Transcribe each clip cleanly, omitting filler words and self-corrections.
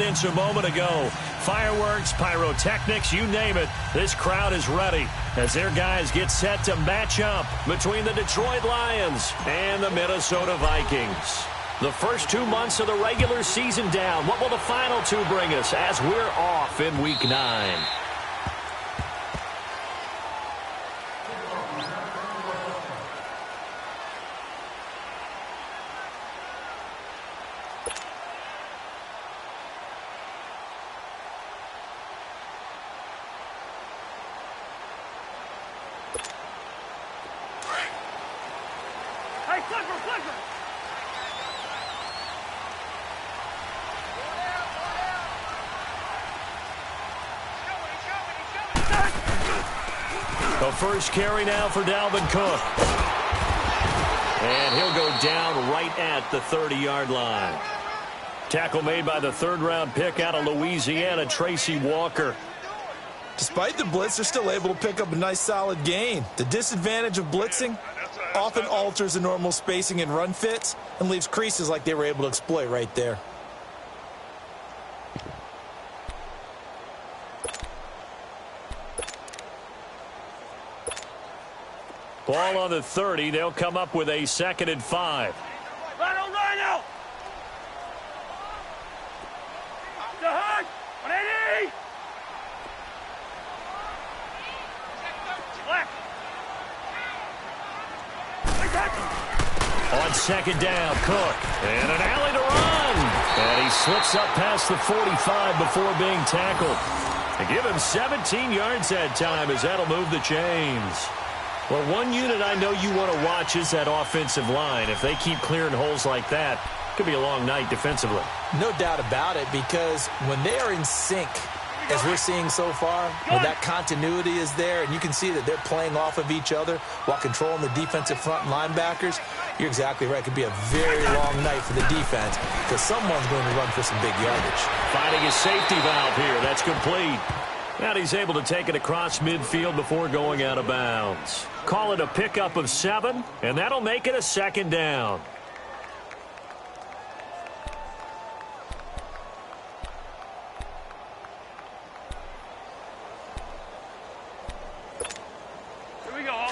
evidence a moment ago. Fireworks, pyrotechnics, you name it. This crowd is ready as their guys get set to match up between the Detroit Lions and the Minnesota Vikings. The first 2 months of the regular season down. What will the final two bring us as we're off in Week 9? The first carry now for Dalvin Cook. And he'll go down right at the 30-yard line. Tackle made by the third-round pick out of Louisiana, Tracy Walker. Despite the blitz, they're still able to pick up a nice solid gain. The disadvantage of blitzing often alters the normal spacing and run fits and leaves creases like they were able to exploit right there. Ball on the 30. They'll come up with a 2nd and 5. Rhino! The hug! 180! On 2nd down, Cook. And an alley to run. And he slips up past the 45 before being tackled. They give him 17 yards that time as that'll move the chains. Well, one unit I know you want to watch is that offensive line. If they keep clearing holes like that, it could be a long night defensively. No doubt about it, because when they are in sync, as we're seeing so far, when that continuity is there, and you can see that they're playing off of each other while controlling the defensive front linebackers, you're exactly right. It could be a very long night for the defense because someone's going to run for some big yardage. Finding his safety valve here. That's complete. And he's able to take it across midfield before going out of bounds. Call it a pickup of 7, and that'll make it a 2nd down. Here we go.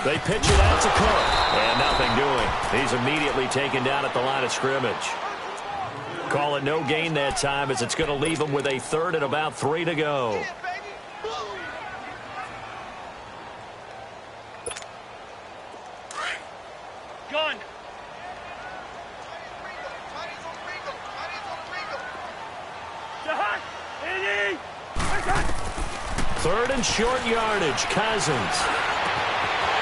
They pitch it out to Cook. And nothing doing. He's immediately taken down at the line of scrimmage. Call it no gain that time as it's going to leave him with a 3rd and about 3 to go. Gun. Third and short yardage. Cousins.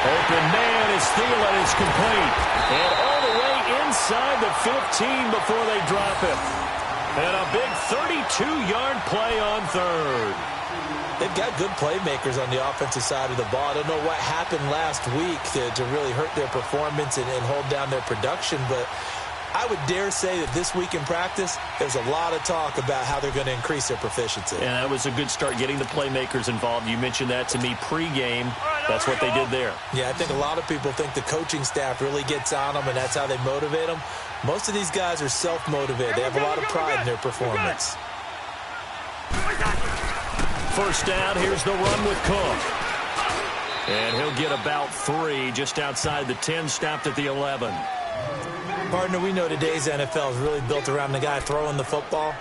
Open man as Thielen is complete. And all the way inside the 15 before they drop it. And a big 32-yard play on 3rd. They've got good playmakers on the offensive side of the ball. I don't know what happened last week to really hurt their performance and hold down their production, but I would dare say that this week in practice, there's a lot of talk about how they're going to increase their proficiency. And that was a good start, getting the playmakers involved. You mentioned that to me pregame. That's what they did there. Yeah, I think a lot of people think the coaching staff really gets on them, and that's how they motivate them. Most of these guys are self-motivated. They have a lot of pride in their performance. First down, here's the run with Cook. And he'll get about 3 just outside the 10, stopped at the 11. Partner, we know today's NFL is really built around the guy throwing the football.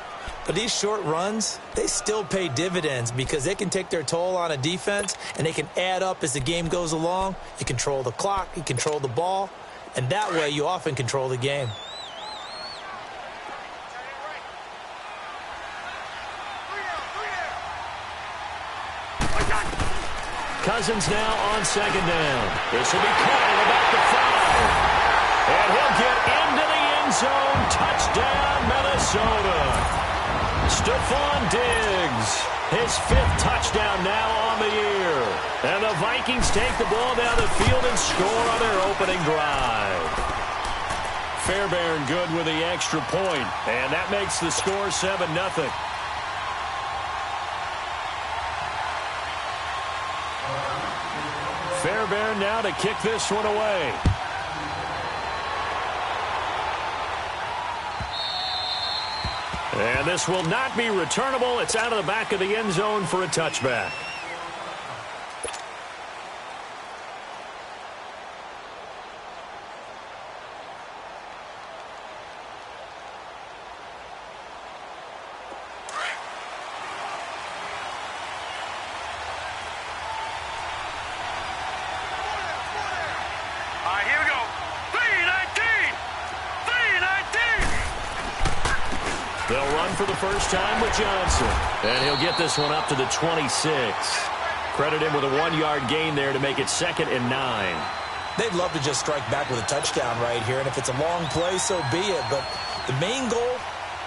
But these short runs, they still pay dividends because they can take their toll on a defense and they can add up as the game goes along. You control the clock, you control the ball, and that way you often control the game. Cousins now on 2nd down. This will be caught at about the 5. And he'll get into the end zone. Touchdown, Minnesota. Stephon Diggs, his 5th touchdown now on the year. And the Vikings take the ball down the field and score on their opening drive. Fairbairn good with the extra point. And that makes the score 7-0. Fairbairn now to kick this one away. And this will not be returnable. It's out of the back of the end zone for a touchback. They'll run for the first time with Johnson. And he'll get this one up to the 26. Credit him with a 1-yard gain there to make it 2nd and 9. They'd love to just strike back with a touchdown right here, and if it's a long play, so be it. But the main goal,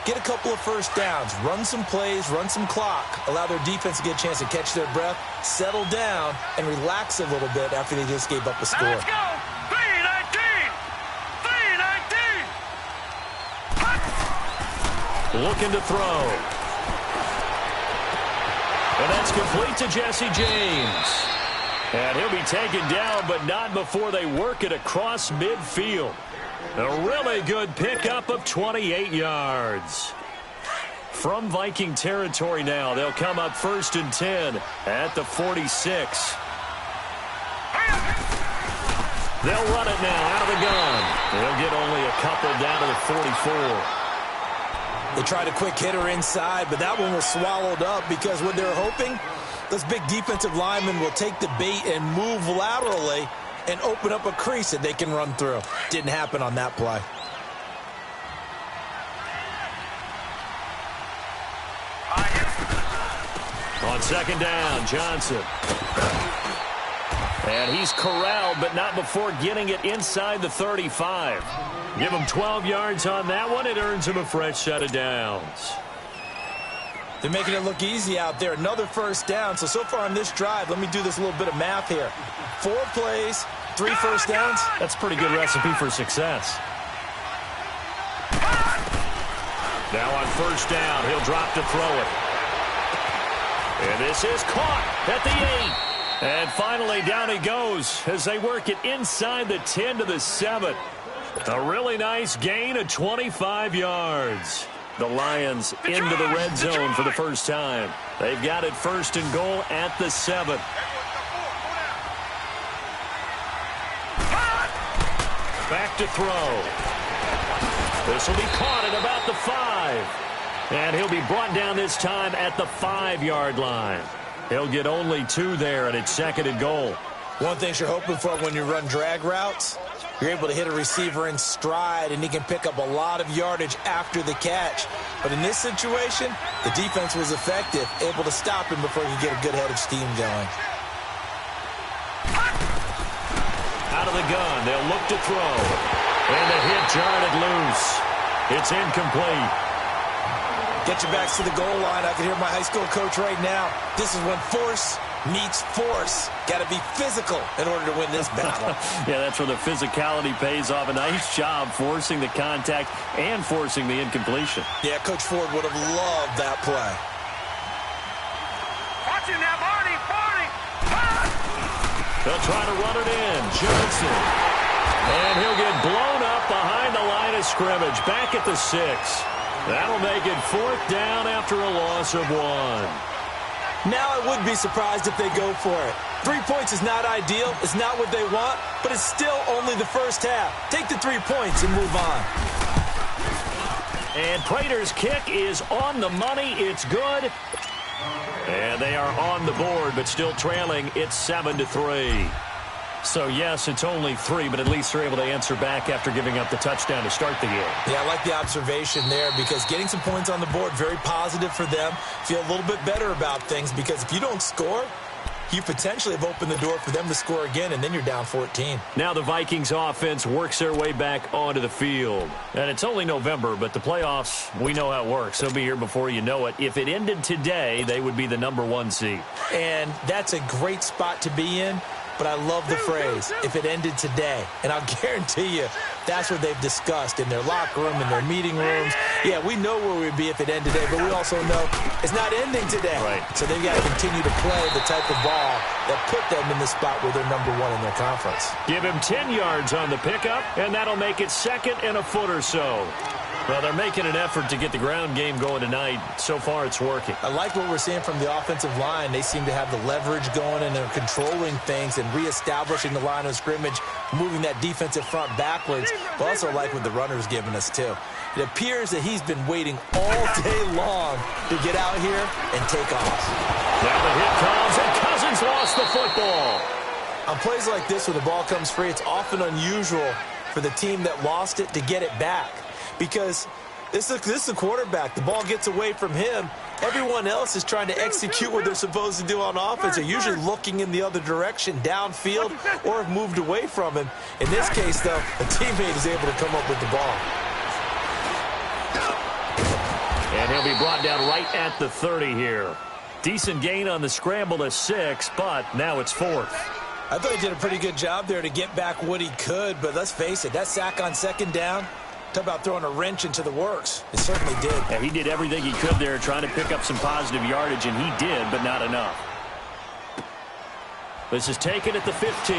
get a couple of first downs, run some plays, run some clock, allow their defense to get a chance to catch their breath, settle down, and relax a little bit after they just gave up a score. Let's go! 3-19! 3-19! Looking to throw. And that's complete to Jesse James. And he'll be taken down, but not before they work it across midfield. A really good pickup of 28 yards. From Viking territory now, they'll come up 1st and 10 at the 46. They'll run it now out of the gun. They'll get only a couple down to the 44. They tried a quick hitter inside, but that one was swallowed up because what they're hoping, those big defensive linemen will take the bait and move laterally and open up a crease that they can run through. Didn't happen on that play. On 2nd down, Johnson. And he's corralled, but not before getting it inside the 35. Give him 12 yards on that one. It earns him a fresh set of downs. They're making it look easy out there. Another first down. So far on this drive, let me do this little bit of math here. 4 plays, 3 first downs. That's a pretty good recipe for success. Now on 1st down, he'll drop to throw it. And this is caught at the 8. And finally down he goes as they work it inside the 10 to the 7. A really nice gain of 25 yards. The Lions into the red zone for the first time. They've got it 1st and goal at the 7. Back to throw. This will be caught at about the 5. And he'll be brought down this time at the 5-yard line. He'll get only 2 there, and it's 2nd and goal. One thing you're hoping for when you run drag routes, you're able to hit a receiver in stride, and he can pick up a lot of yardage after the catch. But in this situation, the defense was effective, able to stop him before he could get a good head of steam going. Out of the gun, they'll look to throw. And the hit jarred it loose. It's incomplete. Get your backs to the goal line. I can hear my high school coach right now. This is when force meets force. Got to be physical in order to win this battle. Yeah, that's where the physicality pays off. A nice job forcing the contact and forcing the incompletion. Yeah, Coach Ford would have loved that play. Watch him now, Barney! Barney! They'll try to run it in. Johnson. And he'll get blown up behind the line of scrimmage. Back at the 6. That'll make it 4th down after a loss of 1. Now I would be surprised if they go for it. 3 points is not ideal. It's not what they want, but it's still only the first half. Take the 3 points and move on. And Prater's kick is on the money. It's good. And they are on the board, but still trailing. It's 7-3. So, yes, it's only 3, but at least they're able to answer back after giving up the touchdown to start the game. Yeah, I like the observation there because getting some points on the board, very positive for them. Feel a little bit better about things because if you don't score, you potentially have opened the door for them to score again, and then you're down 14. Now the Vikings offense works their way back onto the field. And it's only November, but the playoffs, we know how it works. They'll be here before you know it. If it ended today, they would be the #1 seed. And that's a great spot to be in. But I love the phrase, if it ended today. And I'll guarantee you, That's what they've discussed in their locker room, in their meeting rooms. Yeah, we know where we'd be if it ended today, but we also know it's not ending today. Right. So they've got to continue to play the type of ball that put them in the spot where they're #1 in their conference. Give him 10 yards on the pickup, and that'll make it 2nd and a foot or so. Well, they're making an effort to get the ground game going tonight. So far, it's working. I like what we're seeing from the offensive line. They seem to have the leverage going, and they're controlling things and reestablishing the line of scrimmage, moving that defensive front backwards. But also like what the runner's giving us, too. It appears that he's been waiting all day long to get out here and take off. Now the hit comes, and Cousins lost the football. On plays like this, when the ball comes free, it's often unusual for the team that lost it to get it back. Because this is the quarterback. The ball gets away from him. Everyone else is trying to execute what they're supposed to do on offense. They're usually looking in the other direction, downfield, or have moved away from him. In this case, though, a teammate is able to come up with the ball. And he'll be brought down right at the 30 here. Decent gain on the scramble to 6, but now it's 4th. I thought he did a pretty good job there to get back what he could, but let's face it, that sack on 2nd down, talk about throwing a wrench into the works. It certainly did. Yeah, he did everything he could there trying to pick up some positive yardage, and he did, but not enough. This is taken at the 15.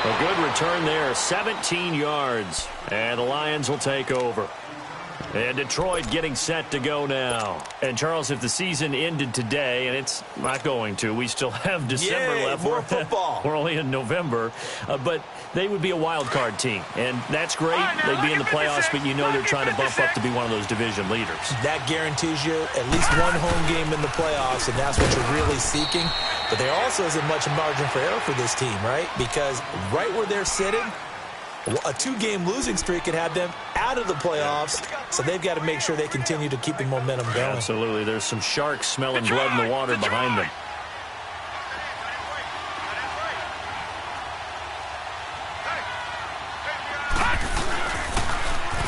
A good return there, 17 yards. And the Lions will take over. And Detroit getting set to go now. And, Charles, if the season ended today, and it's not going to, we still have December left. More football. We're only in November. But they would be a wild card team. And that's great. They'd be in the playoffs, but you know they're trying to bump up to be one of those division leaders. That guarantees you at least one home game in the playoffs, and that's what you're really seeking. But there also isn't much margin for error for this team, right? Because right where they're sitting, a 2-game losing streak could have them out of the playoffs, so they've got to make sure they continue to keep the momentum going. Absolutely. There's some sharks smelling blood in the water behind them.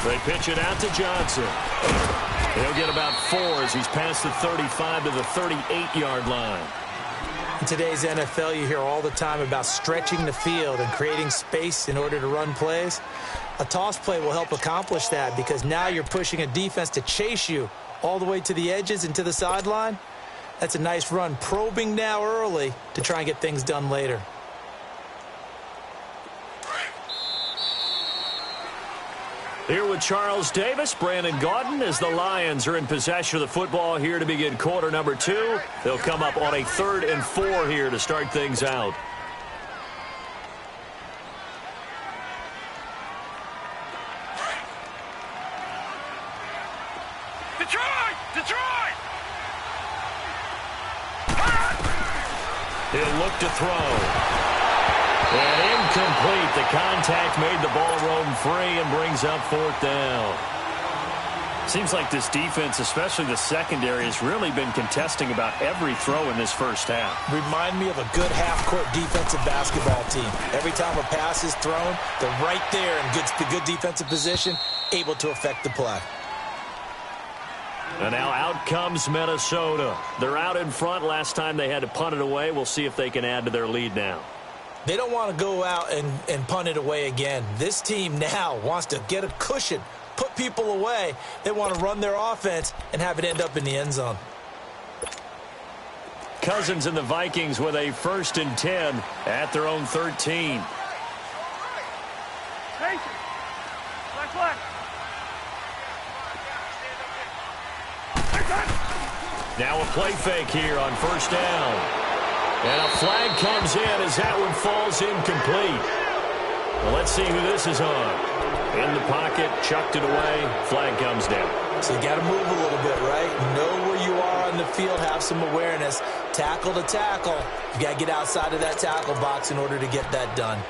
They pitch it out to Johnson. He'll get about 4 as he's past the 35 to the 38-yard line. In today's NFL, you hear all the time about stretching the field and creating space in order to run plays. A toss play will help accomplish that because now you're pushing a defense to chase you all the way to the edges and to the sideline. That's a nice run, probing now early to try and get things done later. Here with Charles Davis, Brandon Gaudin, as the Lions are in possession of the football here to begin quarter number 2. They'll come up on a 3rd and 4 here to start things out. Detroit! Detroit! He'll look to throw. And incomplete. The contact made the ball roam free and brings up 4th down. Seems like this defense, especially the secondary, has really been contesting about every throw in this first half. Remind me of a good half-court defensive basketball team. Every time a pass is thrown, they're right there in good defensive position, able to affect the play. And now out comes Minnesota. They're out in front. Last time they had to punt it away. We'll see if they can add to their lead now. They don't want to go out and punt it away again. This team now wants to get a cushion, put people away. They want to run their offense and have it end up in the end zone. Cousins and the Vikings with a 1st and 10 at their own 13. Now a play fake here on 1st down. And a flag comes in as that one falls incomplete. Well, let's see who this is on. In the pocket, chucked it away, flag comes down. So you got to move a little bit, right? Know where you are on the field, have some awareness. Tackle to tackle. You got to get outside of that tackle box in order to get that done.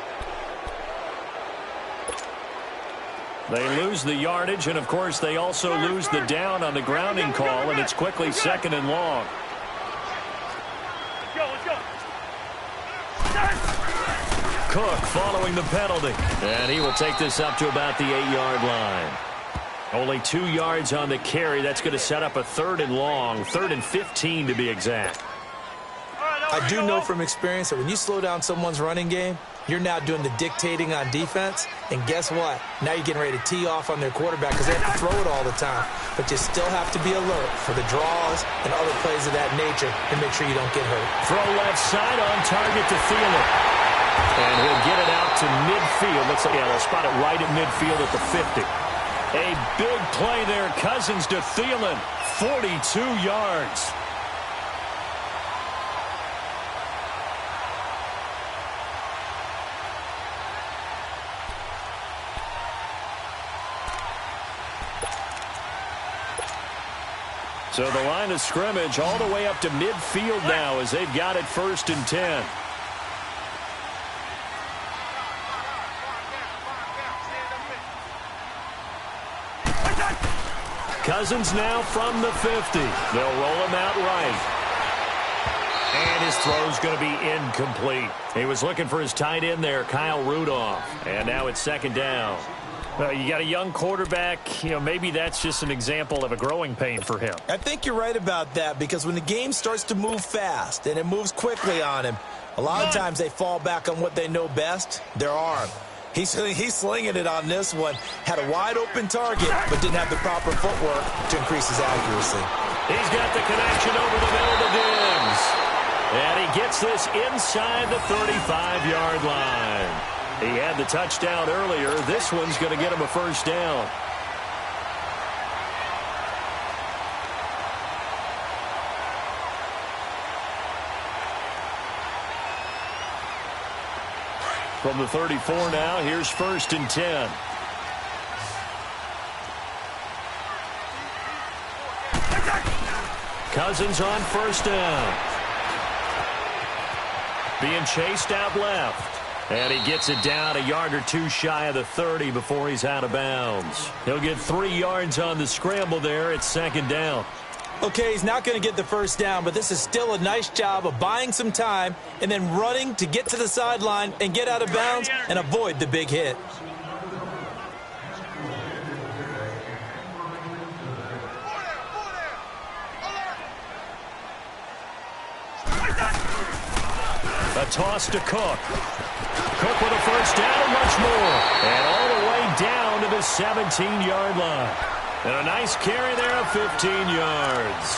They lose the yardage, and, of course, they also lose the down on the grounding call, and it's quickly 2nd and long. Cook following the penalty. And he will take this up to about the 8-yard line. Only 2 yards on the carry. That's going to set up a 3rd and long. 3rd and 15 to be exact. I do know from experience that when you slow down someone's running game, you're now doing the dictating on defense, and guess what? Now you're getting ready to tee off on their quarterback because they have to throw it all the time. But you still have to be alert for the draws and other plays of that nature to make sure you don't get hurt. Throw left side on target to Thielen. And he'll get it out to midfield. Looks like, yeah, they'll spot it right at midfield at the 50. A big play there. Cousins to Thielen. 42 yards. So the line of scrimmage all the way up to midfield now as they've got it 1st and 10. Cousins now from the 50. They'll roll him out right. And his throw's going to be incomplete. He was looking for his tight end there, Kyle Rudolph. And now it's 2nd down. You got a young quarterback, maybe that's just an example of a growing pain for him. I think you're right about that because when the game starts to move fast and it moves quickly on him, a lot of times they fall back on what they know best, their arm. He's slinging it on this one. Had a wide-open target, but didn't have the proper footwork to increase his accuracy. He's got the connection over the middle to Diggs. And he gets this inside the 35-yard line. He had the touchdown earlier. This one's going to get him a 1st down. From the 34 now, here's 1st and 10. Cousins on 1st down. Being chased out left. And he gets it down a yard or two shy of the 30 before he's out of bounds. He'll get 3 yards on the scramble there. It's 2nd down. Okay, he's not going to get the 1st down, but this is still a nice job of buying some time and then running to get to the sideline and get out of bounds and avoid the big hit. A toss to Cook. Cook with a 1st down and much more. And all the way down to the 17-yard line. And a nice carry there of 15 yards.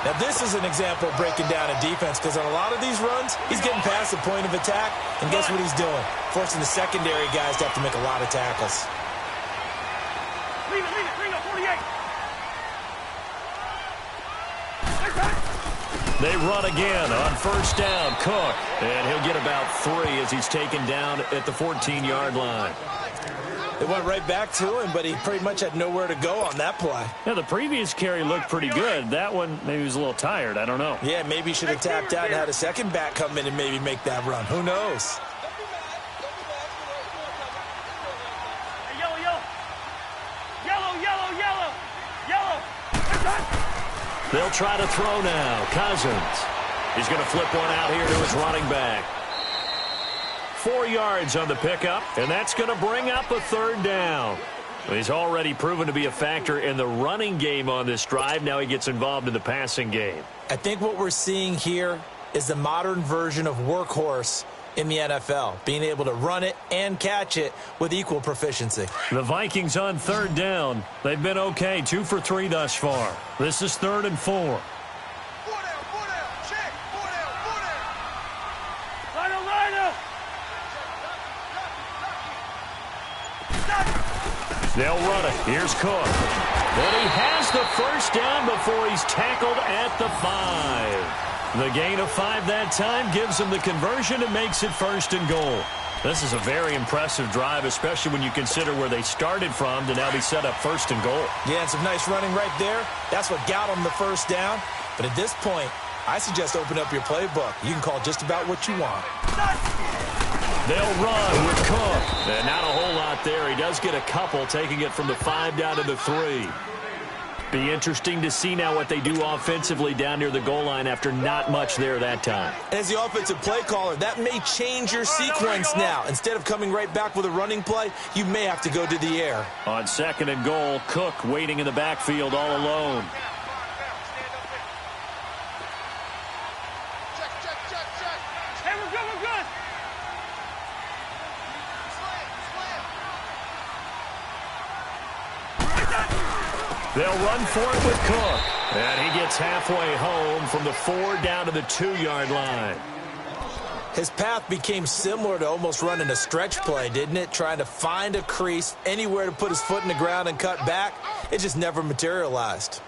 Now, this is an example of breaking down a defense because on a lot of these runs, he's getting past the point of attack. And guess what he's doing? Forcing the secondary guys to have to make a lot of tackles. Leave it, bring up 48. They run again on 1st down. Cook. And he'll get about 3 as he's taken down at the 14-yard line. They went right back to him, but he pretty much had nowhere to go on that play. Yeah, the previous carry looked pretty good. That one, maybe he was a little tired. I don't know. Yeah, maybe he should have tapped out and had a second back come in and maybe make that run. Who knows? Hey, yellow. They'll try to throw now. Cousins. He's going to flip one out here to his running back. 4 yards on the pickup, and that's going to bring up a 3rd down. He's already proven to be a factor in the running game on this drive. Now he gets involved in the passing game. I think what we're seeing here is the modern version of workhorse in the NFL, being able to run it and catch it with equal proficiency. The Vikings on 3rd down. They've been okay, 2 for 3 thus far. This is 3rd and 4. They'll run it. Here's Cook. But he has the 1st down before he's tackled at the 5. The gain of 5 that time gives him the conversion and makes it 1st and goal. This is a very impressive drive, especially when you consider where they started from to now be set up 1st and goal. Yeah, and some nice running right there. That's what got him the 1st down. But at this point, I suggest open up your playbook. You can call just about what you want. They'll run with Cook. And not a whole lot there. He does get a couple, taking it from the 5 down to the 3. Be interesting to see now what they do offensively down near the goal line after not much there that time. As the offensive play caller, that may change your sequence now. Instead of coming right back with a running play, you may have to go to the air. On 2nd and goal, Cook waiting in the backfield all alone. Hey, we're good, we're good. They'll run for it with Cook. And he gets halfway home from the 4 down to the 2-yard line. His path became similar to almost running a stretch play, didn't it? Trying to find a crease, anywhere to put his foot in the ground and cut back. It just never materialized.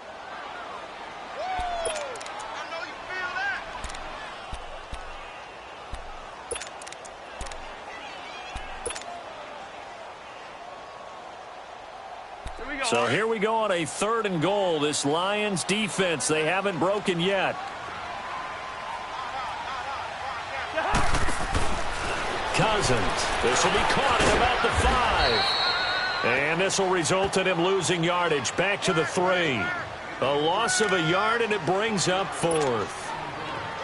So here we go on a 3rd and goal. This Lions defense, they haven't broken yet. Cousins. This will be caught at about the 5. And this will result in him losing yardage back to the 3. A loss of a yard, and it brings up 4th.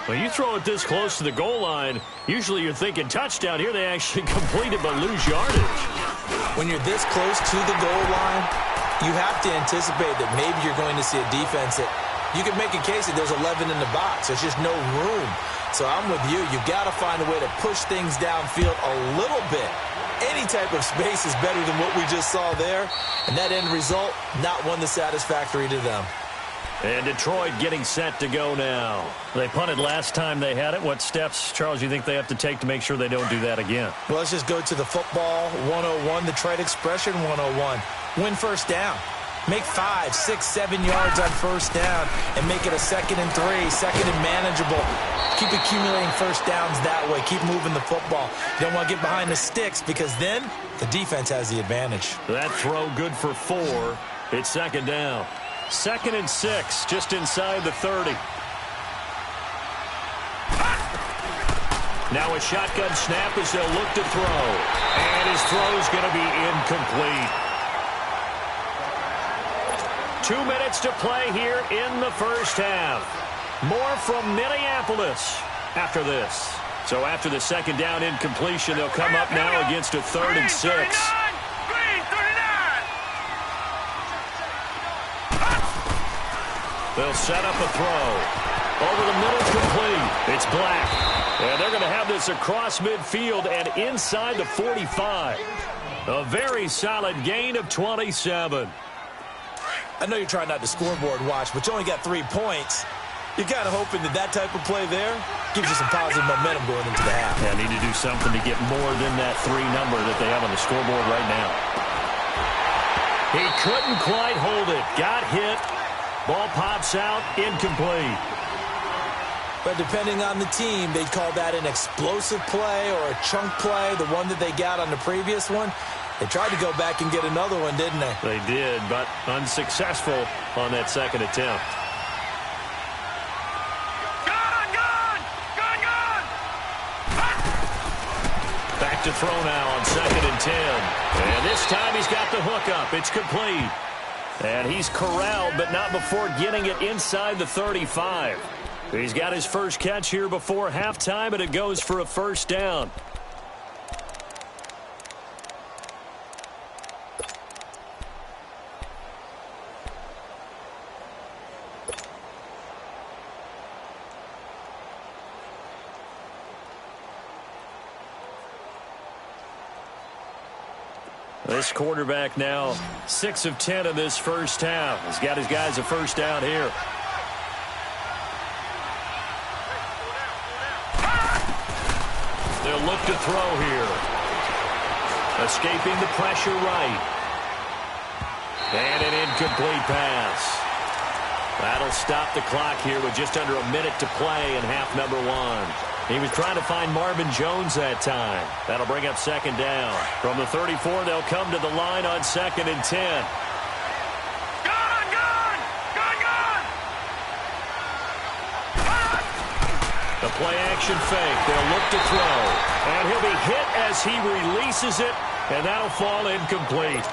Well, you throw it this close to the goal line, usually you're thinking touchdown. Here they actually complete it but lose yardage. When you're this close to the goal line, you have to anticipate that maybe you're going to see a defense that you can make a case that there's 11 in the box. There's just no room. So I'm with you. You've got to find a way to push things downfield a little bit. Any type of space is better than what we just saw there. And that end result, not one that's satisfactory to them. And Detroit getting set to go now. They punted last time they had it. What steps, Charles, you think they have to take to make sure they don't do that again? Well, let's just go to the football 101, the trade expression 101. Win first down. Make 5, 6, 7 yards on first down and make it a 2nd and 3, 2nd and manageable. Keep accumulating first downs that way. Keep moving the football. You don't want to get behind the sticks because then the defense has the advantage. That throw good for 4. It's 2nd down. 2nd and 6, just inside the 30. Now a shotgun snap as they'll look to throw. And his throw's going to be incomplete. 2 minutes to play here in the first half. More from Minneapolis after this. So after the 2nd down incompletion, they'll come up now against a 3rd and 6. They'll set up a throw. Over the middle, complete. It's Black. And they're going to have this across midfield and inside the 45. A very solid gain of 27. I know you're trying not to scoreboard watch, but you only got 3 points. You're kind of hoping that that type of play there gives you some positive momentum going into the half. Yeah, need to do something to get more than that 3 number that they have on the scoreboard right now. He couldn't quite hold it. Got hit. Ball pops out. Incomplete. But depending on the team, they'd call that an explosive play or a chunk play, the one that they got on the previous one. They tried to go back and get another one, didn't they? They did, but unsuccessful on that 2nd attempt. Back to throw now on 2nd and 10. And this time he's got the hook up. It's complete. And he's corralled, but not before getting it inside the 35. He's got his first catch here before halftime, and it goes for a first down. This quarterback now 6 of 10 in this first half. He's got his guys a first down here. They'll look to throw here. Escaping the pressure right. And an incomplete pass. That'll stop the clock here with just under a minute to play in half number 1. He was trying to find Marvin Jones that time. That'll bring up 2nd down. From the 34, they'll come to the line on 2nd and 10. The play action fake. They'll look to throw. And he'll be hit as he releases it, and that'll fall incomplete.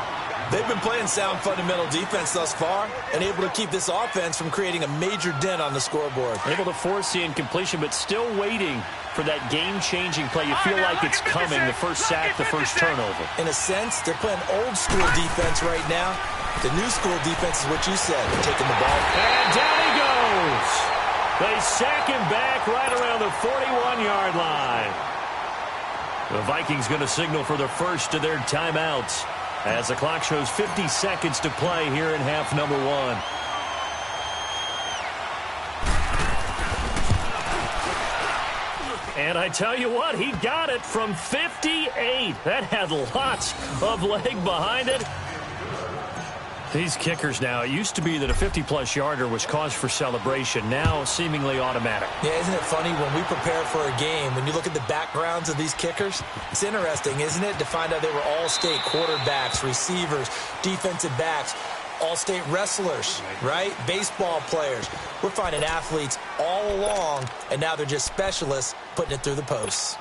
They've been playing sound fundamental defense thus far and able to keep this offense from creating a major dent on the scoreboard. Able to force the incompletion, but still waiting for that game-changing play. You feel like it's coming, the first sack, the first turnover. In a sense, they're playing old-school defense right now. The new school defense is what you said. They're taking the ball. And down he goes. They sack him back right around the 41-yard line. The Vikings going to signal for the first of their timeouts as the clock shows 50 seconds to play here in half number 1. And I tell you what, he got it from 58. That had lots of leg behind it. These kickers now, it used to be that a 50-plus yarder was cause for celebration. Now seemingly automatic. Yeah, isn't it funny when we prepare for a game, when you look at the backgrounds of these kickers, it's interesting, isn't it, to find out they were all-state quarterbacks, receivers, defensive backs, all-state wrestlers, right? Baseball players. We're finding athletes all along, and now they're just specialists putting it through the posts.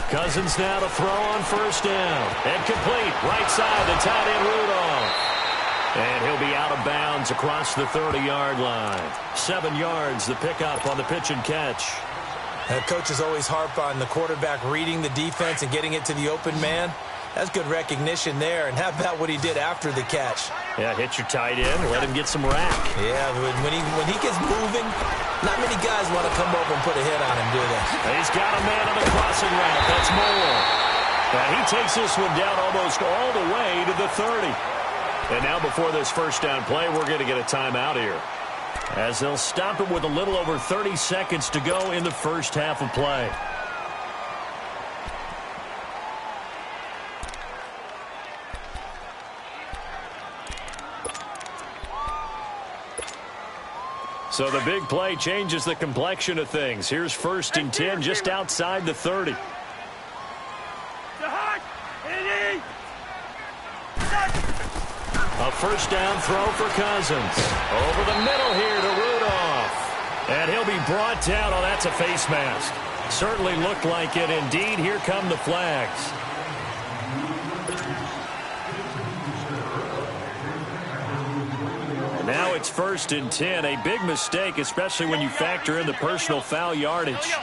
Cousins now to throw on first down. And complete. Right side, the tight end Rudolph. And he'll be out of bounds across the 30-yard line. 7 yards, the pickup on the pitch and catch. Coaches always harp on the quarterback reading the defense and getting it to the open man. That's good recognition there. And how about what he did after the catch? Yeah, hit your tight end, let him get some rack. Yeah, when he gets moving, not many guys want to come over and put a hit on him, do they? He's got a man on the crossing route. That's Moore. And he takes this one down almost all the way to the 30. And now before this first down play, we're going to get a timeout here, as they'll stop it with a little over 30 seconds to go in the first half of play. So the big play changes the complexion of things. Here's first and 10 just outside the 30. A first down throw for Cousins. Over the middle here to Rudolph. And he'll be brought down. Oh, that's a face mask. Certainly looked like it. Indeed, here come the flags. Now it's first and 10. A big mistake, especially when you factor in the personal foul yardage.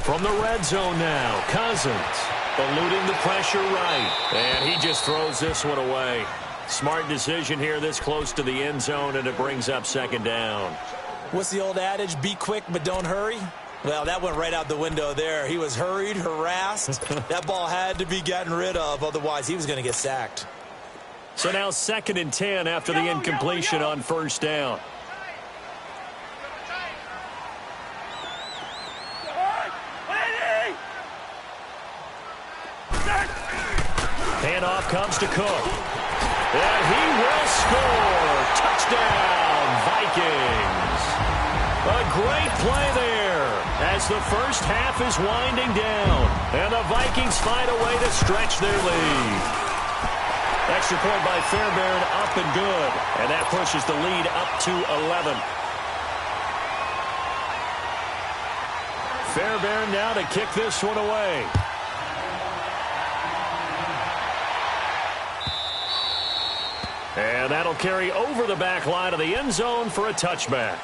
From the red zone now, Cousins eluding the pressure right. And he just throws this one away. Smart decision here this close to the end zone, and it brings up second down. What's the old adage? Be quick, but don't hurry. Well, that went right out the window there. He was hurried, harassed. That ball had to be gotten rid of, otherwise he was going to get sacked. So now second and 10 after the incompletion on first down. Handoff comes to Cook. And he will score. Touchdown, Vikings. A great play there as the first half is winding down. And the Vikings find a way to stretch their lead. Extra point by Fairbairn, up and good. And that pushes the lead up to 11. Fairbairn now to kick this one away. And that'll carry over the back line of the end zone for a touchback.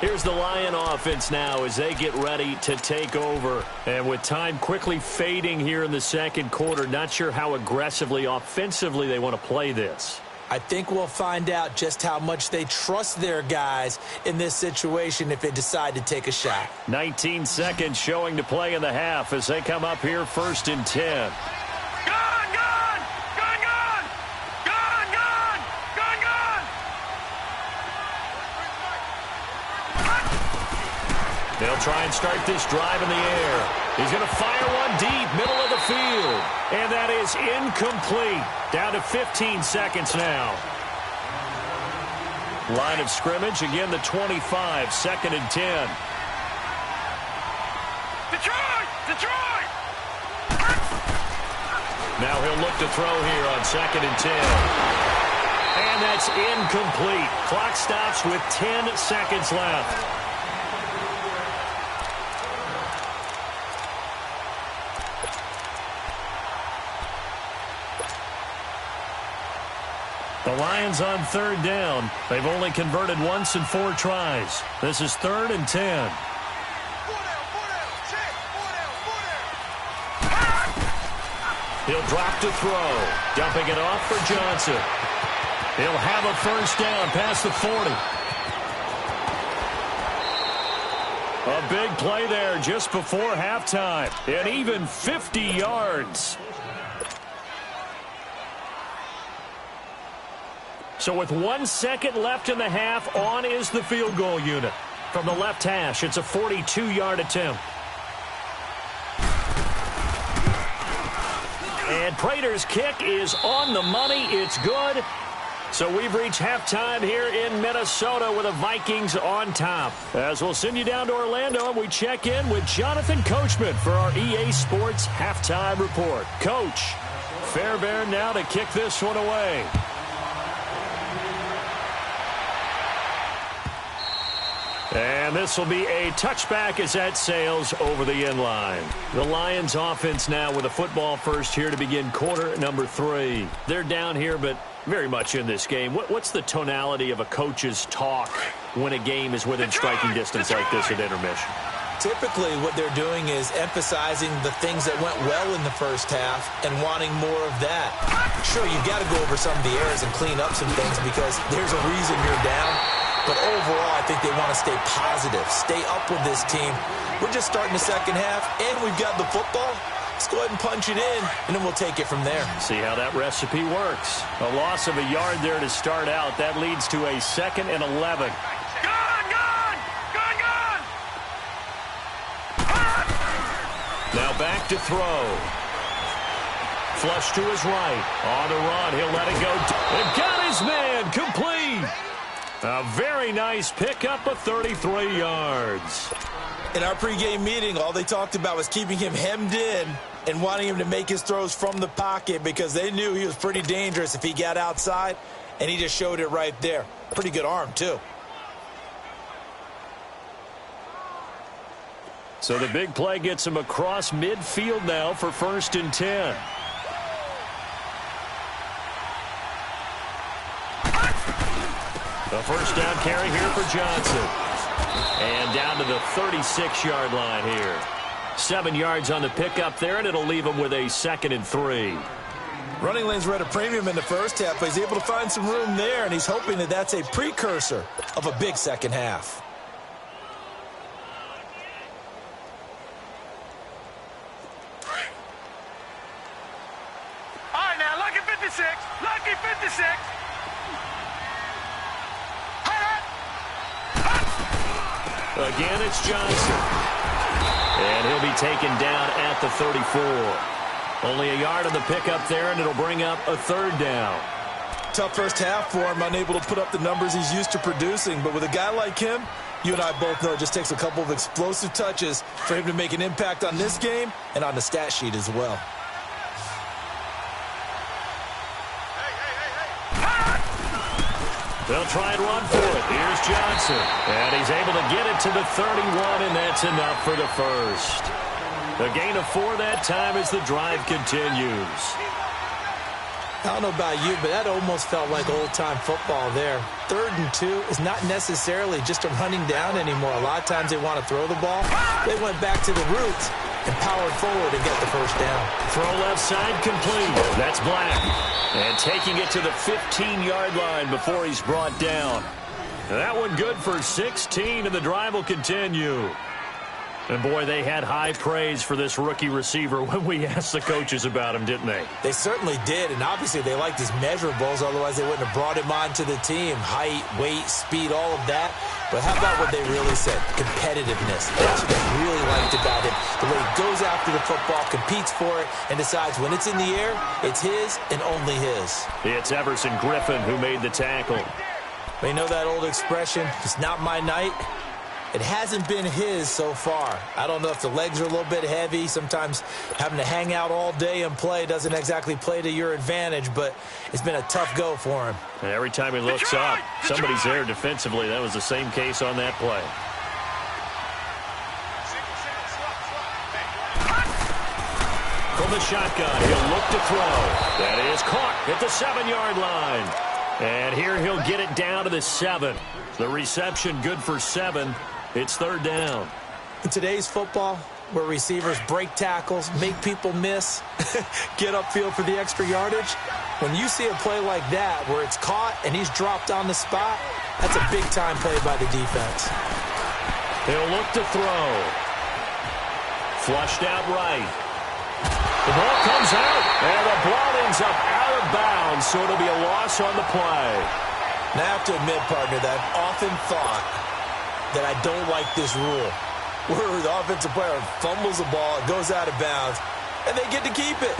Here's the Lion offense now as they get ready to take over. And with time quickly fading here in the second quarter, not sure how aggressively, offensively they want to play this. I think we'll find out just how much they trust their guys in this situation if they decide to take a shot. 19 seconds showing to play in the half as they come up here first and 10. They'll try and start this drive in the air. He's going to fire one deep, middle of the field. And that is incomplete. Down to 15 seconds now. Line of scrimmage, again the 25, second and 10. Detroit! Now he'll look to throw here on second and 10. And that's incomplete. Clock stops with 10 seconds left. The Lions on third down. They've only converted once in 4 tries. This is 3rd and 10. He'll drop to throw. Dumping it off for Johnson. He'll have a first down past the 40. A big play there just before halftime. And even 50 yards. So with 1 second left in the half, on is the field goal unit. From the left hash, it's a 42-yard attempt. And Prater's kick is on the money. It's good. So we've reached halftime here in Minnesota with the Vikings on top. As we'll send you down to Orlando, and we check in with Jonathan Coachman for our EA Sports Halftime Report. Coach, Fairbairn now to kick this one away. And this will be a touchback as that sails over the end line. The Lions offense now with a football first here to begin quarter number 3. They're down here, but very much in this game. What's the tonality of a coach's talk when a game is within striking distance like this at intermission? Typically, what they're doing is emphasizing the things that went well in the first half and wanting more of that. Sure, you've got to go over some of the errors and clean up some things because there's a reason you're down. But overall, I think they want to stay positive, stay up with this team. We're just starting the second half, and we've got the football. Let's go ahead and punch it in, and then we'll take it from there. See how that recipe works. A loss of a yard there to start out. That leads to a 2nd and 11. Gone! Now back to throw. Flush to his right. On the run, he'll let it go. And got his man, complete. A very nice pickup of 33 yards. In our pregame meeting, all they talked about was keeping him hemmed in and wanting him to make his throws from the pocket because they knew he was pretty dangerous if he got outside, and he just showed it right there. Pretty good arm, too. So the big play gets him across midfield now for 1st and 10. A first down carry here for Johnson. And down to the 36-yard line here. 7 yards on the pickup there, and it'll leave him with a 2nd and 3. Running lanes were at a premium in the first half, but he's able to find some room there, and he's hoping that that's a precursor of a big second half. All right, now, lucky 56. Lucky 56. Again, it's Johnson. And he'll be taken down at the 34. Only a yard on the pickup there, and it'll bring up a 3rd down. Tough first half for him, unable to put up the numbers he's used to producing. But with a guy like him, you and I both know it just takes a couple of explosive touches for him to make an impact on this game and on the stat sheet as well. They'll try and run for it. Here's Johnson. And he's able to get it to the 31, and that's enough for the first. A gain of 4 that time as the drive continues. I don't know about you, but that almost felt like old-time football there. 3rd and 2 is not necessarily just a running down anymore. A lot of times they want to throw the ball. They went back to the roots and powered forward and get the first down. Throw left side complete. That's Black. And taking it to the 15-yard line before he's brought down. That one good for 16, and the drive will continue. And, boy, they had high praise for this rookie receiver when we asked the coaches about him, didn't they? They certainly did, and obviously they liked his measurables. Otherwise, they wouldn't have brought him onto the team. Height, weight, speed, all of that. But how about what they really said? Competitiveness. That's what they really liked about him. The way he goes after the football, competes for it, and decides when it's in the air, it's his and only his. It's Everson Griffin who made the tackle. You know that old expression, it's not my night? It hasn't been his so far. I don't know if the legs are a little bit heavy. Sometimes having to hang out all day and play doesn't exactly play to your advantage, but it's been a tough go for him. And every time he looks up, somebody's there defensively. That was the same case on that play. From the shotgun, he'll look to throw. That is caught at the 7-yard line. And here he'll get it down to the 7. The reception good for 7. It's 3rd down. In today's football, where receivers break tackles, make people miss, get upfield for the extra yardage, when you see a play like that where it's caught and he's dropped on the spot, that's a big-time play by the defense. He'll look to throw. Flushed out right. The ball comes out, and the ball ends up out of bounds, so it'll be a loss on the play. Now, I have to admit, partner, that I've often thought that I don't like this rule, where the offensive player fumbles the ball, it goes out of bounds, and they get to keep it.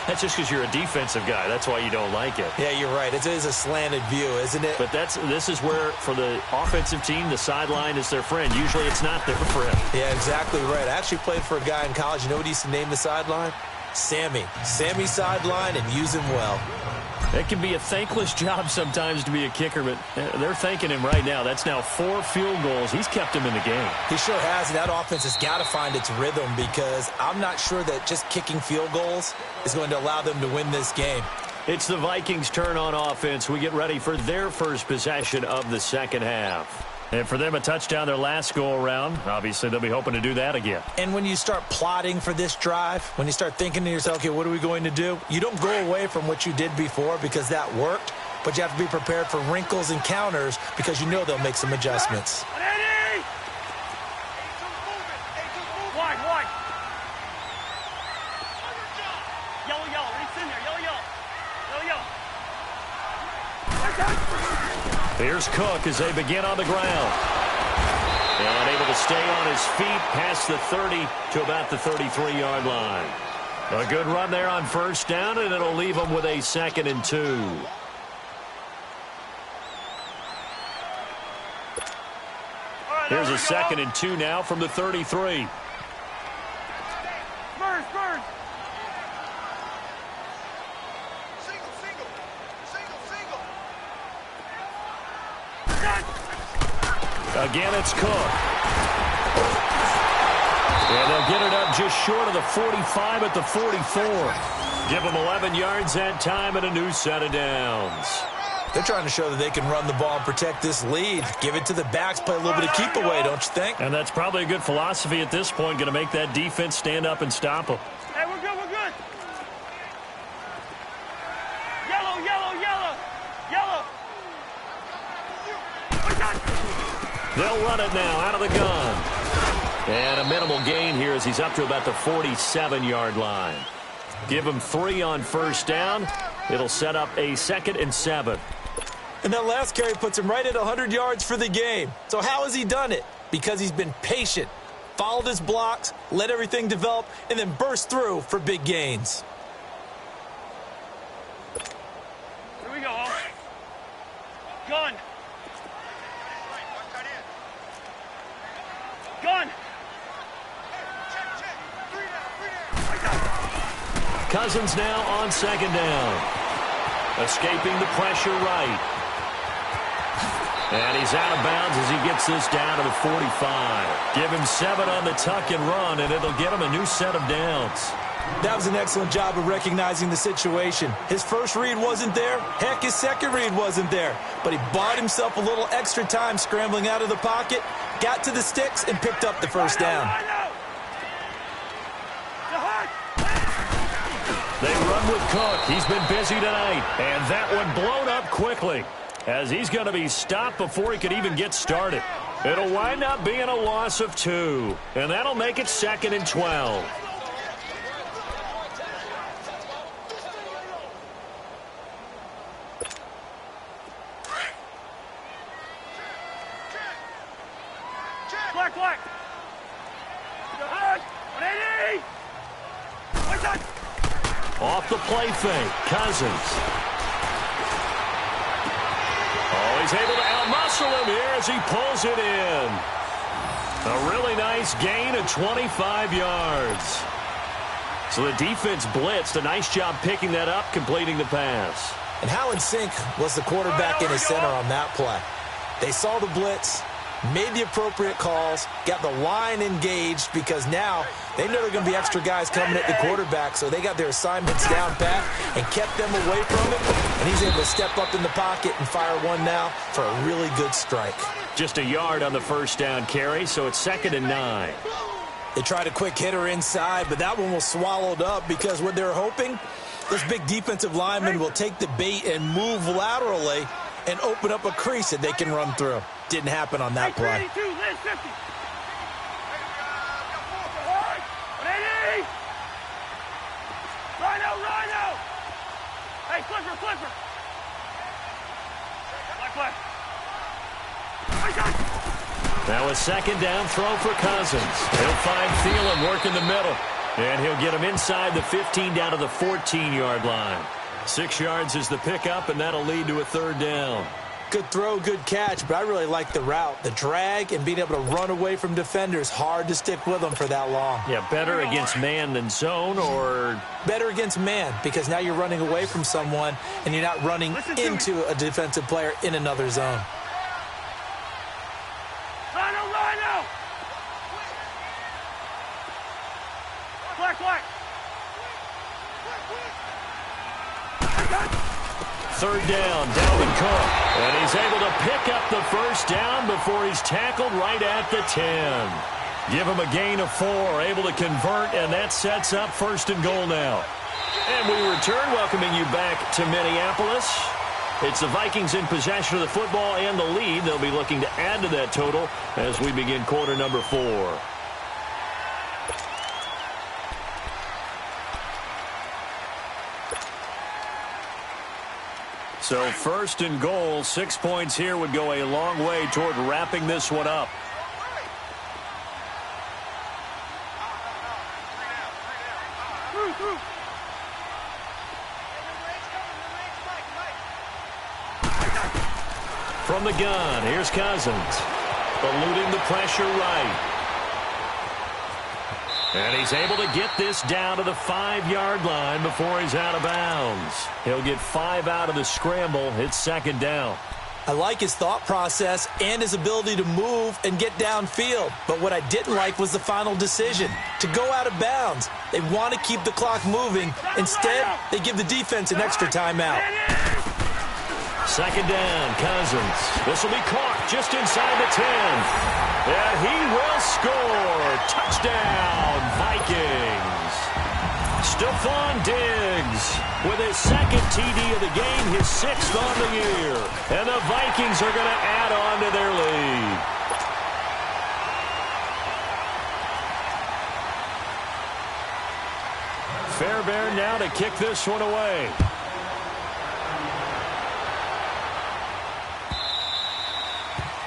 That's just because you're a defensive guy. That's why you don't like it. Yeah, you're right. It is a slanted view, isn't it? But this is where, for the offensive team, the sideline is their friend. Usually it's not there for him. Yeah, exactly right. I actually played for a guy in college. You know what he used to name the sideline? Sammy. Sammy sideline, and use him well. It can be a thankless job sometimes to be a kicker, but they're thanking him right now. That's now 4 field goals. He's kept him in the game. He sure has, and that offense has got to find its rhythm because I'm not sure that just kicking field goals is going to allow them to win this game. It's the Vikings' turn on offense. We get ready for their first possession of the second half. And for them, a touchdown their last go-around. Obviously, they'll be hoping to do that again. And when you start plotting for this drive, when you start thinking to yourself, okay, what are we going to do? You don't go away from what you did before because that worked, but you have to be prepared for wrinkles and counters because you know they'll make some adjustments. Wide. Yellow. It's in there. Yellow. Here's Cook as they begin on the ground. And able to stay on his feet past the 30 to about the 33-yard line. A good run there on first down, and it'll leave them with a 2nd and 2. Here's a 2nd and 2 now from the 33. Burns. Again, it's Cook. And they'll get it up just short of the 45 at the 44. Give them 11 yards that time and a new set of downs. They're trying to show that they can run the ball and protect this lead. Give it to the backs, play a little bit of keep away, don't you think? And that's probably a good philosophy at this point, going to make that defense stand up and stop them. Hey, we're good. Yellow. They'll run it now out of the gun. And a minimal gain here as he's up to about the 47-yard line. Give him 3 on first down. It'll set up a 2nd and 7. And that last carry puts him right at 100 yards for the game. So how has he done it? Because he's been patient, followed his blocks, let everything develop, and then burst through for big gains. Here we go. Gun. Cousins now on 2nd down. Escaping the pressure right. And he's out of bounds as he gets this down to the 45. Give him 7 on the tuck and run, and it'll get him a new set of downs. That was an excellent job of recognizing the situation. His first read wasn't there. Heck, his second read wasn't there. But he bought himself a little extra time scrambling out of the pocket, got to the sticks, and picked up the first down. They run with Cook. He's been busy tonight. And that one blown up quickly as he's going to be stopped before he could even get started. It'll wind up being a loss of 2. And that'll make it 2nd and 12. Black. 180. Off the play fake, Cousins. Oh, he's able to outmuscle him here as he pulls it in. A really nice gain of 25 yards. So the defense blitzed. A nice job picking that up, completing the pass. And how in sync was the quarterback and his center on that play? They saw the blitz, made the appropriate calls, got the line engaged because now they know there are going to be extra guys coming at the quarterback, so they got their assignments down pat and kept them away from him, and he's able to step up in the pocket and fire one now for a really good strike. Just a yard on the first down carry, so it's 2nd and 9. They tried a quick hitter inside, but that one was swallowed up because what they're hoping, this big defensive lineman will take the bait and move laterally and open up a crease that they can run through. Didn't happen on that play. 382, Liz, 50. Rhino. Hey, Clipper. Black. Now a 2nd down throw for Cousins. He'll find Thielen working the middle. And he'll get him inside the 15 down to the 14-yard line. 6 yards is the pickup, and that'll lead to a 3rd down. Good throw, good catch, but I really like the route. The drag and being able to run away from defenders, hard to stick with them for that long. Yeah, better against man than zone, or? Better against man, because now you're running away from someone and you're not running into a defensive player in another zone. Rhino. Black. 3rd down, Dalvin Cook. And he's able to pick up the first down before he's tackled right at the 10. Give him a gain of 4, able to convert, and that sets up 1st and goal now. And we return, welcoming you back to Minneapolis. It's the Vikings in possession of the football and the lead. They'll be looking to add to that total as we begin quarter number 4. So 1st and goal, 6 points here would go a long way toward wrapping this one up. From the gun, here's Cousins. Eluding the pressure right. And he's able to get this down to the 5-yard line before he's out of bounds. He'll get 5 out of the scramble. It's 2nd down. I like his thought process and his ability to move and get downfield. But what I didn't like was the final decision, to go out of bounds. They want to keep the clock moving. Instead, they give the defense an extra timeout. 2nd down, Cousins. This will be caught just inside the 10. And he will score. Touchdown, Vikings. Stephon Diggs with his 2nd TD of the game, his 6th on the year. And the Vikings are going to add on to their lead. Fairbairn now to kick this one away.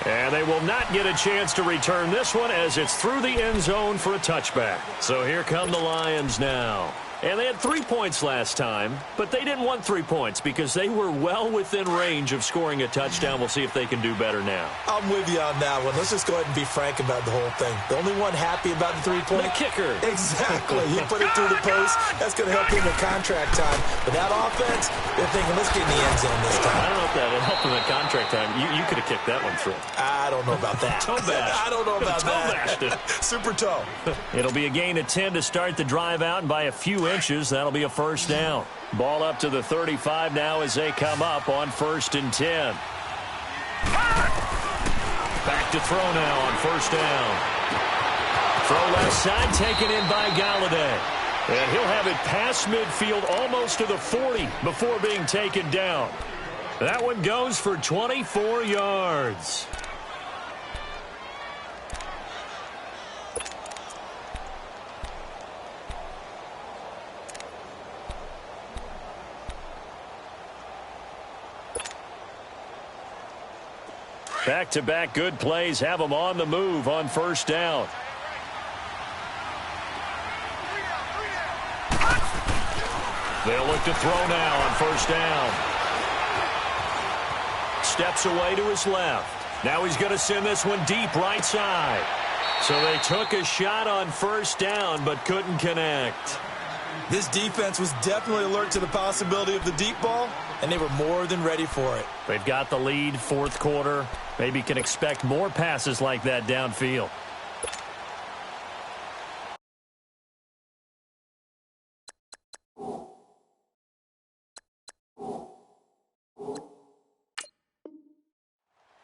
And they will not get a chance to return this one as it's through the end zone for a touchback. So here come the Lions now. And they had 3 points last time, but they didn't want 3 points because they were well within range of scoring a touchdown. We'll see if they can do better now. I'm with you on that one. Let's just go ahead and be frank about the whole thing. The only one happy about the 3-point? The kicker. Exactly. He put it through the post. That's going to help him in contract time. But that offense, they're thinking, let's get in the end zone this time. I don't know if that would help him at contract time. You could have kicked that one through. I don't know about that. Toe bash. I don't know about that. Super toe. It'll be a gain of 10 to start the drive out, and by a few inches, that'll be a 1st down. Ball up to the 35 now as they come up on 1st and 10. Back to throw now on 1st down. Throw left side taken in by Galladay. And he'll have it past midfield almost to the 40 before being taken down. That one goes for 24 yards. Back-to-back good plays have them on the move on 1st down. They'll look to throw now on 1st down. Steps away to his left. Now he's going to send this one deep right side. So they took a shot on 1st down but couldn't connect. This defense was definitely alert to the possibility of the deep ball, and they were more than ready for it. They've got the lead, fourth quarter. Maybe can expect more passes like that downfield.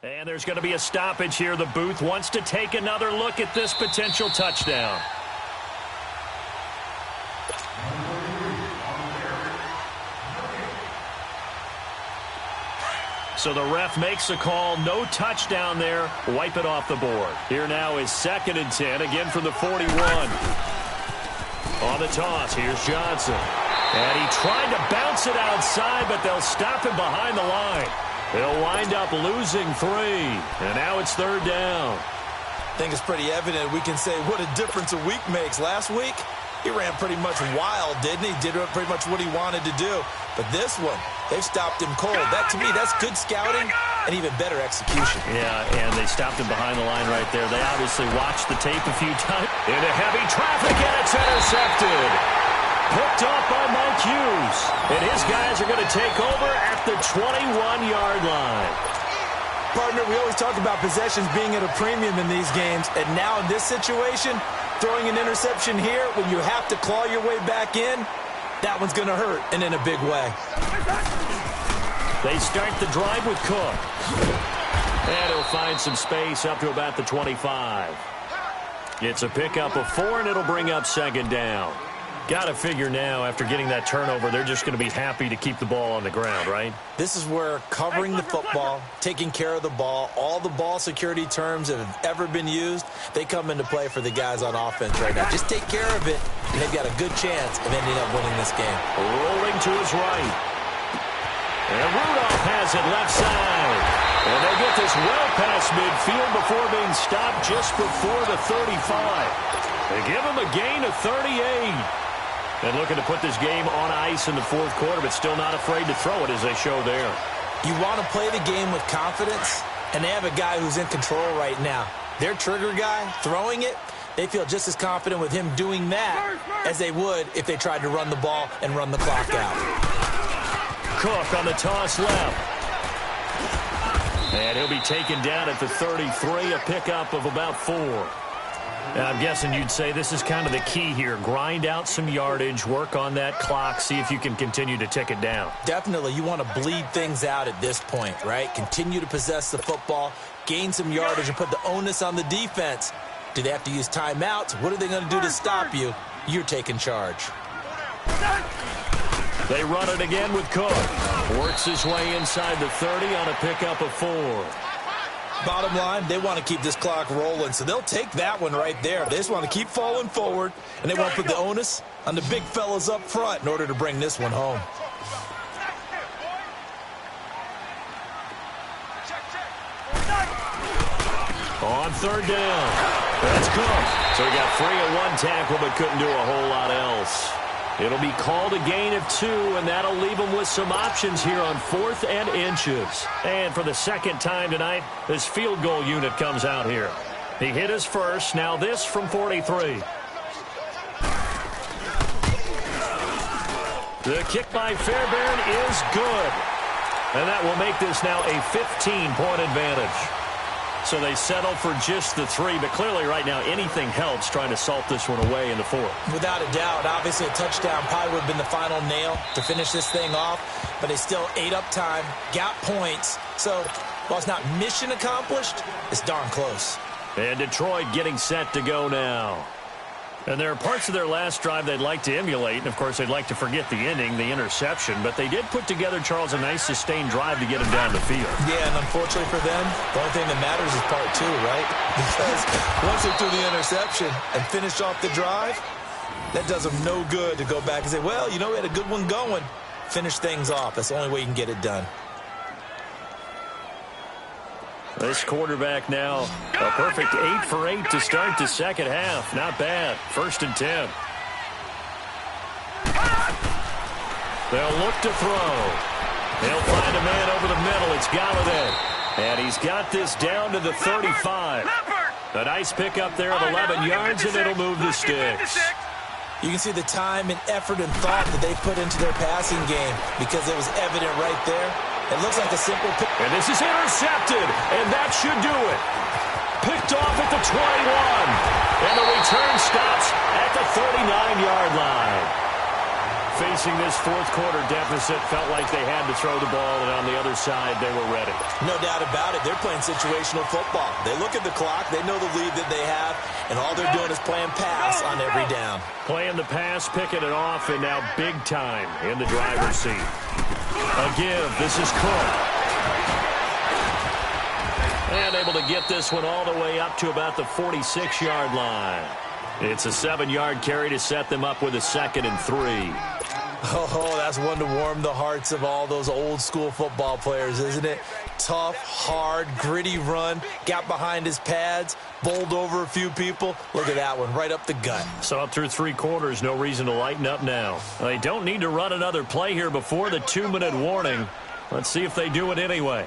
And there's going to be a stoppage here. The booth wants to take another look at this potential touchdown. So the ref makes a call. No touchdown there. Wipe it off the board. Here now is 2nd and 10. Again from the 41. On the toss, here's Johnson. And he tried to bounce it outside, but they'll stop him behind the line. They'll wind up losing 3. And now it's 3rd down. I think it's pretty evident. We can say what a difference a week makes. Last week, he ran pretty much wild, didn't he? Did pretty much what he wanted to do. But this one, they've stopped him cold. That, to me, that's good scouting and even better execution. Yeah, and they stopped him behind the line right there. They obviously watched the tape a few times. Into heavy traffic, and it's intercepted. Picked off by Mike Hughes. And his guys are going to take over at the 21-yard line. Partner, we always talk about possessions being at a premium in these games. And now in this situation, throwing an interception here when you have to claw your way back in, that one's going to hurt, and in a big way. They start the drive with Cook. And he'll find some space up to about the 25. It's a pickup of 4, and it'll bring up 2nd down. Got to figure now, after getting that turnover, they're just going to be happy to keep the ball on the ground, right? This is where covering the football, taking care of the ball, all the ball security terms that have ever been used, they come into play for the guys on offense right now. Just take care of it, and they've got a good chance of ending up winning this game. Rolling to his right. And Rudolph has it left side. And they get this well past midfield before being stopped just before the 35. They give him a gain of 38. And looking to put this game on ice in the fourth quarter, but still not afraid to throw it as they show there. You want to play the game with confidence, and they have a guy who's in control right now. Their trigger guy, throwing it, they feel just as confident with him doing that as they would if they tried to run the ball and run the clock out. Cook on the toss left. And he'll be taken down at the 33, a pickup of about 4. I'm guessing you'd say this is kind of the key here. Grind out some yardage, work on that clock, see if you can continue to tick it down. Definitely. You want to bleed things out at this point, right? Continue to possess the football, gain some yardage, and put the onus on the defense. Do they have to use timeouts? What are they going to do to stop you? You're taking charge. They run it again with Cook. Works his way inside the 30 on a pickup of 4. Bottom line, they want to keep this clock rolling, so they'll take that one right there. They just want to keep falling forward, and they won't put the onus on the big fellas up front in order to bring this one home. On 3rd down. That's Cook. So he got free of 1 tackle, but couldn't do a whole lot else. It'll be called a gain of 2, and that'll leave them with some options here on 4th and inches. And for the 2nd time tonight, this field goal unit comes out here. He hit his first. Now this from 43. The kick by Fairbairn is good. And that will make this now a 15-point advantage. So they settle for just the 3, but clearly right now anything helps trying to salt this one away in the 4th. Without a doubt, obviously a touchdown probably would have been the final nail to finish this thing off, but they still ate up time, got points. So while it's not mission accomplished, it's darn close. And Detroit getting set to go now. And there are parts of their last drive they'd like to emulate. And, of course, they'd like to forget the ending, the interception. But they did put together, Charles, a nice sustained drive to get him down the field. Yeah, and unfortunately for them, the only thing that matters is part 2, right? Because once they threw the interception and finished off the drive, that does them no good to go back and say, well, you know, we had a good one going. Finish things off. That's the only way you can get it done. This quarterback now, a perfect 8 for 8 to start the second half. Not bad. 1st and 10. They'll look to throw. They'll find a man over the middle. It's Galladay. And he's got this down to the 35. A nice pickup there of 11 yards, and it'll move the sticks. You can see the time and effort and thought that they put into their passing game because it was evident right there. It looks like a simple pick. And this is intercepted, and that should do it. Picked off at the 21. And the return stops at the 39-yard line. Facing this fourth-quarter deficit, felt like they had to throw the ball, and on the other side, they were ready. No doubt about it. They're playing situational football. They look at the clock. They know the lead that they have, and all they're doing is playing pass on every down. Playing the pass, picking it off, and now big time in the driver's seat. A give. This is Cook. And able to get this one all the way up to about the 46-yard line. It's a 7-yard carry to set them up with a 2nd and 3. Oh, that's one to warm the hearts of all those old-school football players, isn't it? Tough, hard, gritty run, got behind his pads, bowled over a few people. Look at that one, right up the gut. So up through 3 quarters, no reason to lighten up now. They don't need to run another play here before the 2-minute warning. Let's see if they do it anyway.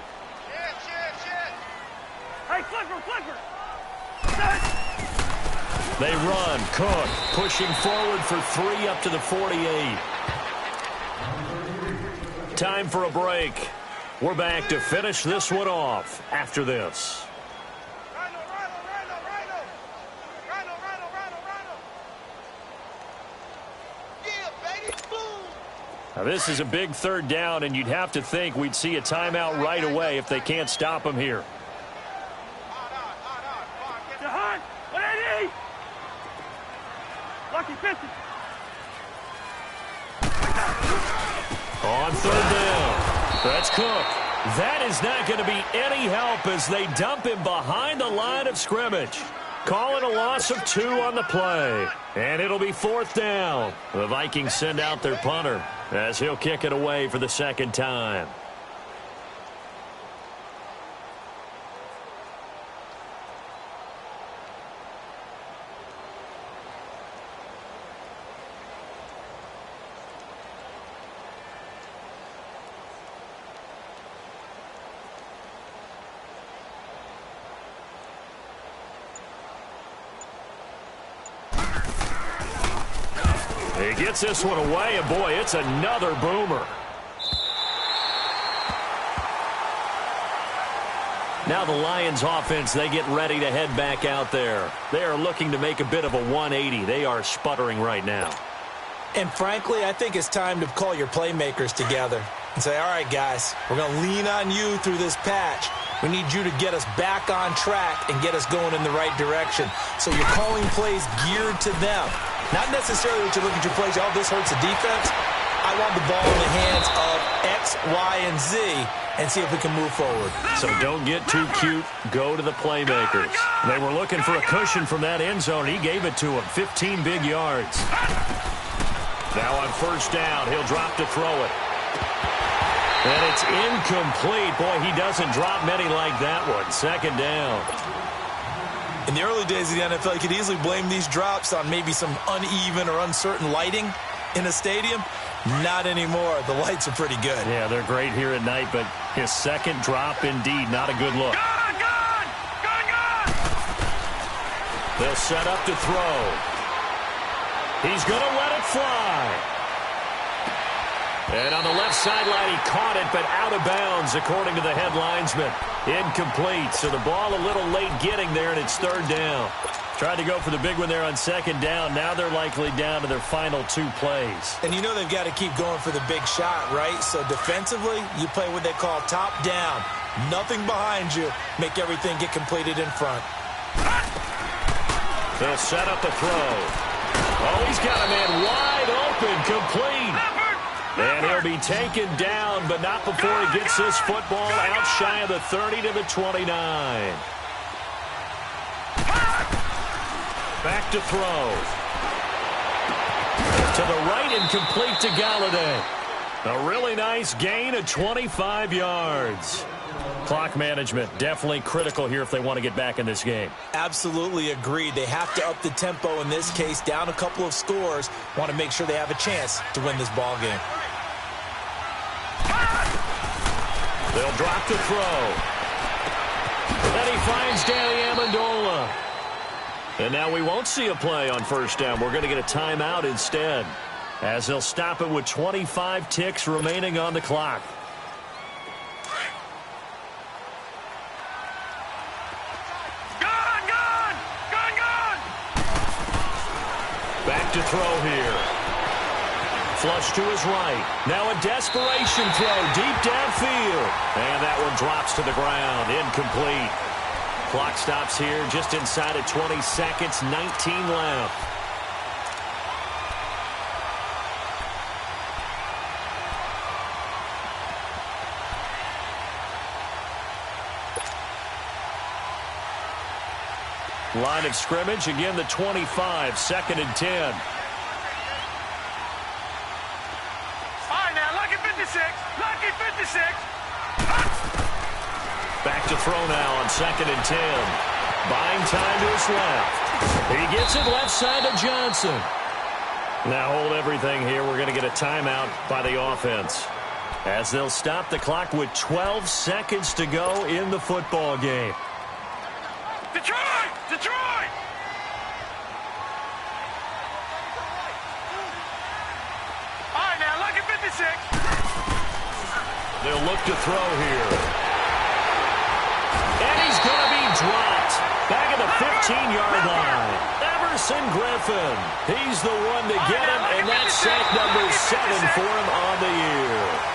Hey, Clipper! They run. Cook pushing forward for 3 up to the 48. Time for a break. We're back to finish this one off after this. Now this is a big 3rd down, and you'd have to think we'd see a timeout right away if they can't stop them here. Lucky 50. On 3rd down. That's Cook. That is not going to be any help as they dump him behind the line of scrimmage. Calling a loss of 2 on the play. And it'll be 4th down. The Vikings send out their punter as he'll kick it away for the 2nd time. He gets this one away, and boy, it's another boomer. Now the Lions offense, they get ready to head back out there. They are looking to make a bit of a 180. They are sputtering right now. And frankly, I think it's time to call your playmakers together and say, all right, guys, we're going to lean on you through this patch. We need you to get us back on track and get us going in the right direction. So you're calling plays geared to them. Not necessarily what you look at your plays, oh, this hurts the defense. I want the ball in the hands of X, Y, and Z and see if we can move forward. So don't get too cute. Go to the playmakers. They were looking for a cushion from that end zone. He gave it to him. 15 big yards. Now on 1st down, he'll drop to throw it. And it's incomplete. Boy, he doesn't drop many like that one. 2nd down. In the early days of the NFL, you could easily blame these drops on maybe some uneven or uncertain lighting in a stadium. Not anymore. The lights are pretty good. Yeah, they're great here at night, but his 2nd drop, indeed, not a good look. Gone! They'll set up to throw. He's going to let it fly. And on the left sideline, he caught it, but out of bounds, according to the head linesman. Incomplete, so the ball a little late getting there, and it's 3rd down. Tried to go for the big one there on 2nd down. Now they're likely down to their final 2 plays. And you know they've got to keep going for the big shot, right? So defensively, you play what they call top down. Nothing behind you. Make everything get completed in front. They'll set up the throw. Oh, he's got a man wide open, complete. And he'll be taken down, but not before he gets this football out shy of the 30 to the 29. Back to throw. To the right and complete to Galladay. A really nice gain of 25 yards. Clock management definitely critical here if they want to get back in this game. Absolutely agreed. They have to up the tempo in this case, down a couple of scores. Want to make sure they have a chance to win this ball game. They'll drop the throw. Then he finds Danny Amendola. And now we won't see a play on first down. We're going to get a timeout instead, as they'll stop it with 25 ticks remaining on the clock. Back to throw here. Flush to his right. Now a desperation throw deep downfield. And that one drops to the ground. Incomplete. Clock stops here just inside of 20 seconds. 19 left. Line of scrimmage, again the 25, 2nd and 10. All right, now, lucky 56. Lucky 56. Back to throw now on 2nd and 10. Buying time to his left. He gets it left side to Johnson. Now hold everything here. We're going to get a timeout by the offense, as they'll stop the clock with 12 seconds to go in the football game. Detroit! Detroit! All right, now, lucky 56. They'll look to throw here. And he's going to be dropped. Back at the 15-yard line. Everson Griffin. He's the one to get him, and that's sack number 7 for him on the year.